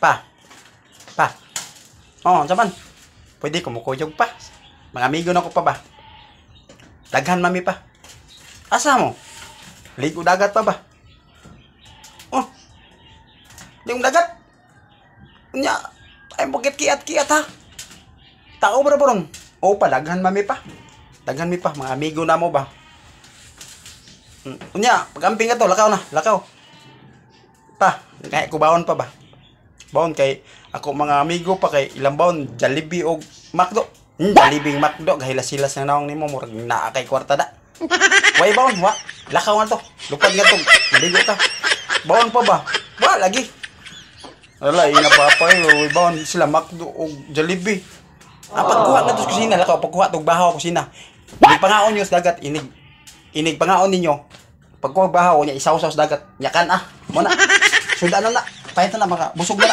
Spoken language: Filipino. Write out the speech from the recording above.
Pa, pa. Oh, saman. Pwede kumukuyog pa. Mga amigo na ko pa ba? Daghan mami pa. Asa mo? Ligo dagat pa ba? Oh. Yung dagat. Nya, ay bukit kiat-kiat ha. Tao ba ron? O pa, daghan mami pa. Daghan mi pa, mga amigo na mo ba? Unya, pag-amping ka to, lakaw na, lakaw. Pa, kaya ko baon pa ba? Baon kay ako mga amigo pa kay ilang baon, Jollibee o McDo. Jollibee McDo, gahilas-hilas na naong nimo, murag naa kay kwarta da. Way baon, wa, lakaw nga to, lupad nga to, maligo ka. Baon pa ba? Wa, lagi. Wala, ina pa way baon sila McDo o Jollibee. Pagkuha na to sa kusina, lakaw, pagkuha to bahaw kusina. Inig pangaon nyo sa dagat, inig pangaon ninyo. Pagkuha bahaw niya, isaw-saw sa dagat, yakan muna. Sudaan na, pahit na mga, busog na.